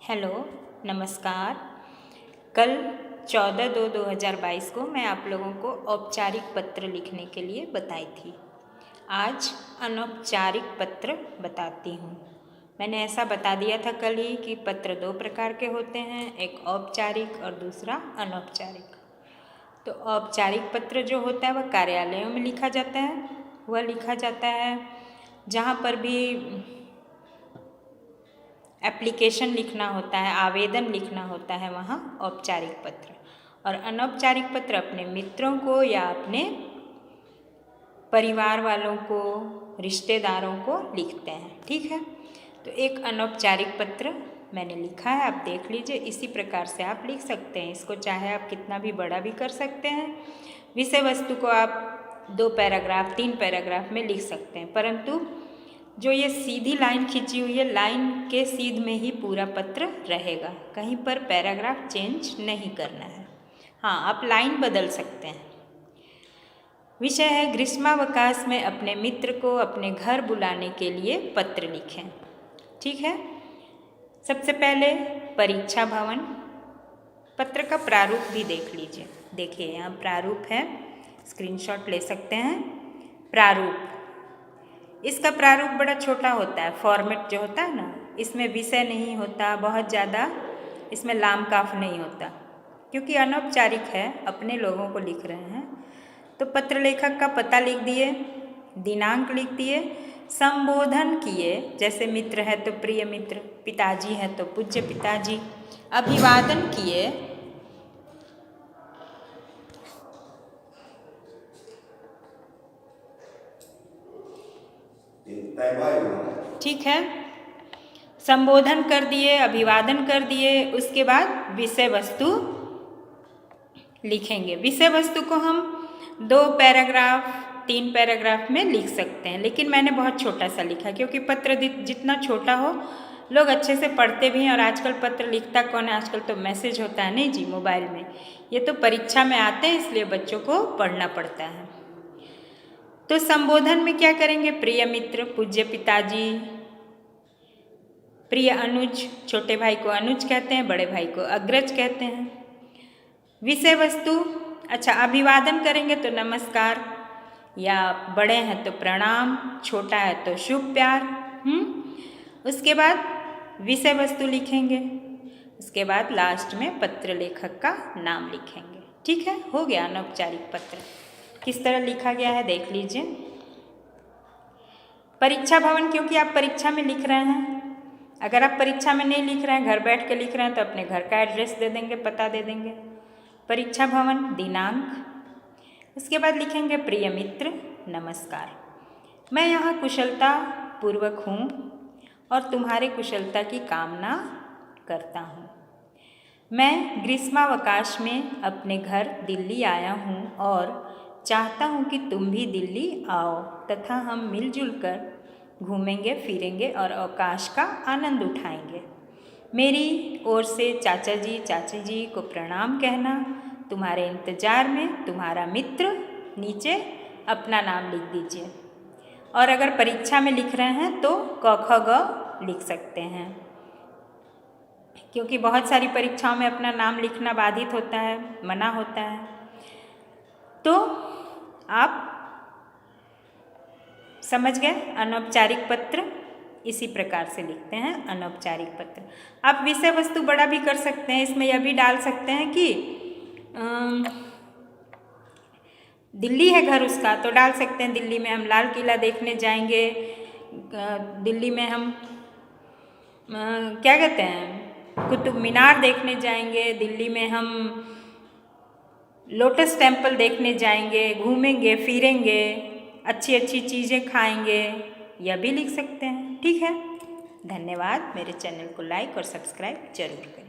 Hello, नमस्कार। कल 14/2/2022 को मैं आप लोगों को औपचारिक पत्र लिखने के लिए बताई थी। आज अनौपचारिक पत्र बताती हूँ। मैंने ऐसा बता दिया था कल ही कि पत्र दो प्रकार के होते हैं, एक औपचारिक और दूसरा अनौपचारिक। तो औपचारिक पत्र जो होता है वह कार्यालयों में लिखा जाता है। वह लिखा जाता है जहाँ पर भी एप्लीकेशन लिखना होता है, आवेदन लिखना होता है, वहाँ औपचारिक पत्र। और अनौपचारिक पत्र अपने मित्रों को या अपने परिवार वालों को, रिश्तेदारों को लिखते हैं। ठीक है, तो एक अनौपचारिक पत्र मैंने लिखा है, आप देख लीजिए। इसी प्रकार से आप लिख सकते हैं इसको, चाहे आप कितना भी बड़ा भी कर सकते हैं। विषय वस्तु को आप 2 पैराग्राफ 3 पैराग्राफ में लिख सकते हैं, परंतु जो ये सीधी लाइन खींची हुई है, लाइन के सीध में ही पूरा पत्र रहेगा, कहीं पर पैराग्राफ चेंज नहीं करना है। हाँ, आप लाइन बदल सकते हैं। विषय है ग्रीष्मावकाश में अपने मित्र को अपने घर बुलाने के लिए पत्र लिखें। ठीक है, सबसे पहले परीक्षा भवन। पत्र का प्रारूप भी देख लीजिए। देखिए यहाँ प्रारूप है, स्क्रीनशॉट ले सकते हैं। प्रारूप, इसका प्रारूप बड़ा छोटा होता है। फॉर्मेट जो होता है ना, इसमें विषय नहीं होता बहुत ज़्यादा, इसमें लाम काफ नहीं होता, क्योंकि अनौपचारिक है, अपने लोगों को लिख रहे हैं। तो पत्र लेखक का पता लिख दिए, दिनांक लिख दिए, संबोधन किए, जैसे मित्र है तो प्रिय मित्र, पिताजी है तो पूज्य पिताजी, अभिवादन किए, ठीक है, संबोधन कर दिए, अभिवादन कर दिए। उसके बाद विषय वस्तु लिखेंगे। विषय वस्तु को हम 2 पैराग्राफ 3 पैराग्राफ में लिख सकते हैं, लेकिन मैंने बहुत छोटा सा लिखा, क्योंकि पत्र जितना छोटा हो लोग अच्छे से पढ़ते भी हैं। और आजकल पत्र लिखता कौन है, आजकल तो मैसेज होता है नहीं जी मोबाइल में। ये तो परीक्षा में आते हैं, इसलिए बच्चों को पढ़ना पड़ता है। तो संबोधन में क्या करेंगे? प्रिय मित्र, पूज्य पिताजी, प्रिय अनुज, छोटे भाई को अनुज कहते हैं, बड़े भाई को अग्रज कहते हैं। विषय वस्तु, अच्छा, अभिवादन करेंगे तो नमस्कार, या बड़े हैं तो प्रणाम, छोटा है तो शुभ प्यार। उसके बाद विषय वस्तु लिखेंगे, उसके बाद लास्ट में पत्र लेखक का नाम लिखेंगे। ठीक है, हो गया अनौपचारिक पत्र। किस तरह लिखा गया है देख लीजिए। परीक्षा भवन, क्योंकि आप परीक्षा में लिख रहे हैं। अगर आप परीक्षा में नहीं लिख रहे हैं, घर बैठ के लिख रहे हैं, तो अपने घर का एड्रेस दे देंगे, पता दे देंगे। परीक्षा भवन, दिनांक, उसके बाद लिखेंगे प्रिय मित्र, नमस्कार, मैं यहाँ कुशलता पूर्वक हूँ और तुम्हारे कुशलता की कामना करता हूँ। मैं ग्रीष्मावकाश में अपने घर दिल्ली आया हूँ और चाहता हूँ कि तुम भी दिल्ली आओ तथा हम मिलजुल कर घूमेंगे फिरेंगे और अवकाश का आनंद उठाएंगे। मेरी ओर से चाचा जी चाची जी को प्रणाम कहना। तुम्हारे इंतज़ार में तुम्हारा मित्र, नीचे अपना नाम लिख दीजिए। और अगर परीक्षा में लिख रहे हैं तो क ख ग लिख सकते हैं, क्योंकि बहुत सारी परीक्षाओं में अपना नाम लिखना बाधित होता है, मना होता है। तो आप समझ गए, अनौपचारिक पत्र इसी प्रकार से लिखते हैं। अनौपचारिक पत्र आप विषय वस्तु बड़ा भी कर सकते हैं। इसमें यह भी डाल सकते हैं कि दिल्ली है घर उसका, तो डाल सकते हैं दिल्ली में हम लाल किला देखने जाएंगे, दिल्ली में हम क्या कहते हैं, कुतुब मीनार देखने जाएंगे, दिल्ली में हम लोटस टेम्पल देखने जाएंगे, घूमेंगे फिरेंगे, अच्छी अच्छी चीज़ें खाएंगे, यह भी लिख सकते हैं। ठीक है, धन्यवाद। मेरे चैनल को लाइक और सब्सक्राइब जरूर करें।